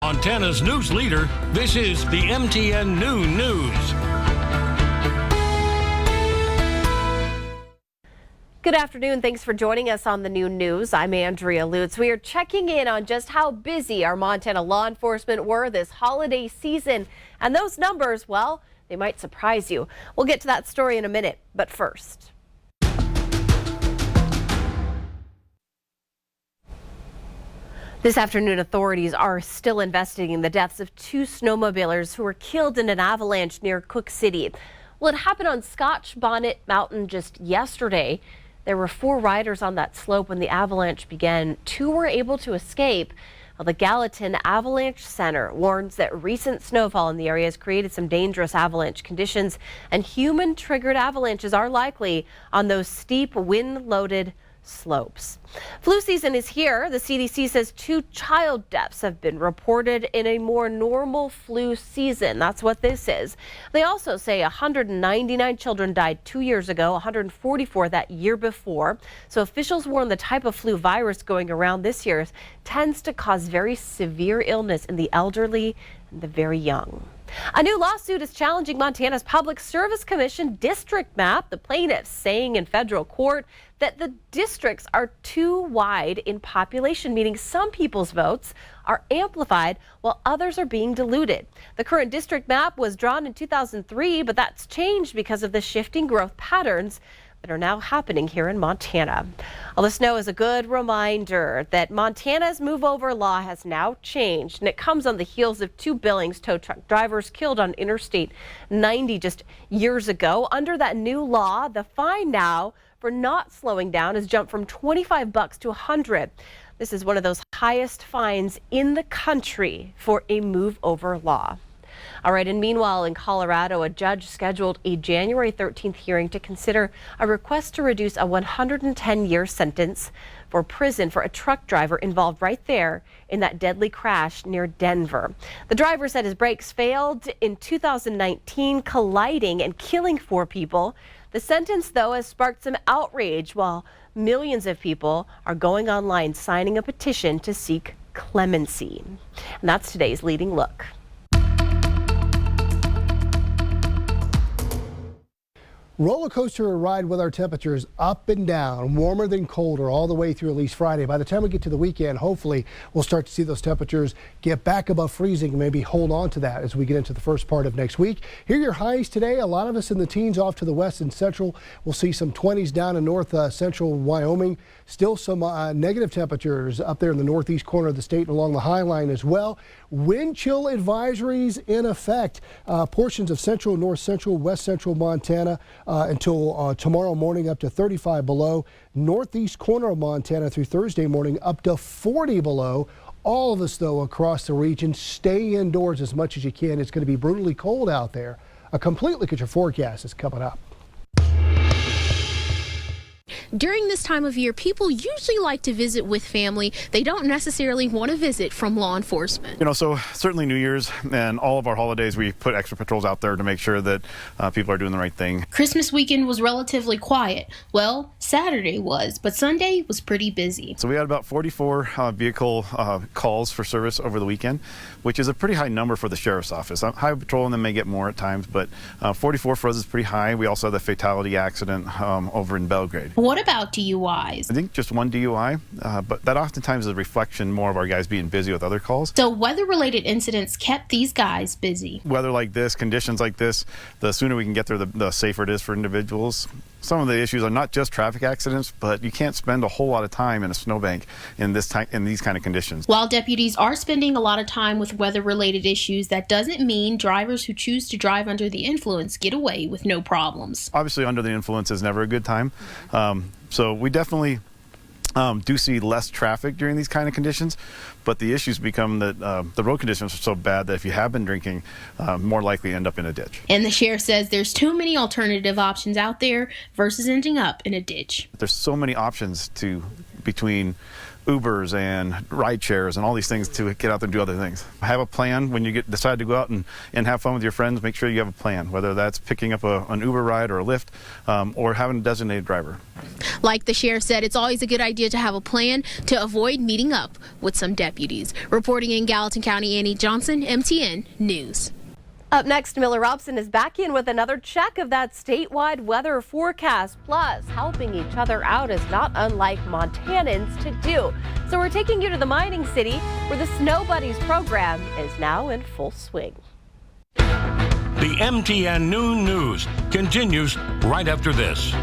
Montana's news leader, this is the MTN Noon News. Good afternoon. Thanks for joining us on the Noon News. I'm Andrea Lutz. We are checking in on just how busy our Montana law enforcement were this holiday season. And those numbers, well, they might surprise you. We'll get to that story in a minute. But first. This afternoon, authorities are still investigating the deaths of two snowmobilers who were killed in an avalanche near Cook City. Well, it happened on Scotch Bonnet Mountain just yesterday. There were 4 riders on that slope when the avalanche began. 2 were able to escape. Well, the Gallatin Avalanche Center warns that recent snowfall in the area has created some dangerous avalanche conditions, and human-triggered avalanches are likely on those steep, wind-loaded slopes. Flu season is here. The CDC says 2 child deaths have been reported in a more normal flu season. That's what this is. They also say 199 children died 2 years ago, 144 that year before. So officials warn the type of flu virus going around this year tends to cause very severe illness in the elderly and the very young. A new lawsuit is challenging Montana's Public Service Commission district map. The plaintiffs saying in federal court that the districts are too wide in population, meaning some people's votes are amplified while others are being diluted. The current district map was drawn in 2003, but that's changed because of the shifting growth patterns that are now happening here in Montana. Well, the snow is a good reminder that Montana's move-over law has now changed, and it comes on the heels of 2 Billings tow truck drivers killed on Interstate 90 just years ago. Under that new law, the fine now for not slowing down has jumped from $25 to $100. This is one of those highest fines in the country for a move-over law. All right, and meanwhile in Colorado, a judge scheduled a January 13th hearing to consider a request to reduce a 110-year sentence for prison for a truck driver involved right there in that deadly crash near Denver. The driver said his brakes failed in 2019, colliding and killing 4 people. The sentence, though, has sparked some outrage while millions of people are going online signing a petition to seek clemency. And that's today's Leading Look. Roller coaster ride with our temperatures up and down, warmer than colder all the way through at least Friday. By the time we get to the weekend, hopefully we'll start to see those temperatures get back above freezing and maybe hold on to that as we get into the first part of next week. Here are your highs today. A lot of us in the teens off to the west and central. We'll see some 20s down in north central Wyoming. Still some negative temperatures up there in the northeast corner of the state and along the High Line as well. Wind chill advisories in effect. Portions of central, north central, west central Montana until tomorrow morning up to 35 below. Northeast corner of Montana through Thursday morning up to 40 below. All of us, though, across the region, stay indoors as much as you can. It's going to be brutally cold out there. A complete look at your forecast is coming up. During this time of year, people usually like to visit with family. They don't necessarily want to visit from law enforcement. So certainly New Year's and all of our holidays, we put extra patrols out there to make sure that people are doing the right thing. Christmas weekend was relatively quiet. Well, Saturday was, but Sunday was pretty busy. So we had about 44 vehicle calls for service over the weekend, which is a pretty high number for the sheriff's office. Highway patrol and them may get more at times, but 44 for us is pretty high. We also had the fatality accident over in Belgrade. What about DUIs? I think just one DUI, but that oftentimes is a reflection more of our guys being busy with other calls. So weather-related incidents kept these guys busy. Weather like this, conditions like this, the sooner we can get there, the safer it is for individuals. Some of the issues are not just traffic accidents, but you can't spend a whole lot of time in a snowbank in these kind of conditions. While deputies are spending a lot of time with weather-related issues, that doesn't mean drivers who choose to drive under the influence get away with no problems. Obviously, under the influence is never a good time. So we definitely do see less traffic during these kind of conditions, but the issues become that the road conditions are so bad that if you have been drinking, more likely end up in a ditch. And the sheriff says there's too many alternative options out there versus ending up in a ditch. There's so many options between Ubers and ride shares and all these things to get out there and do other things. Have a plan when you decide to go out and have fun with your friends. Make sure you have a plan, whether that's picking up an Uber ride or a Lyft, or having a designated driver. Like the sheriff said, it's always a good idea to have a plan to avoid meeting up with some deputies. Reporting in Gallatin County, Annie Johnson, MTN News. Up next, Miller Robson is back in with another check of that statewide weather forecast. Plus, helping each other out is not unlike Montanans to do. So we're taking you to the mining city where the Snow Buddies program is now in full swing. The MTN Noon News continues right after this.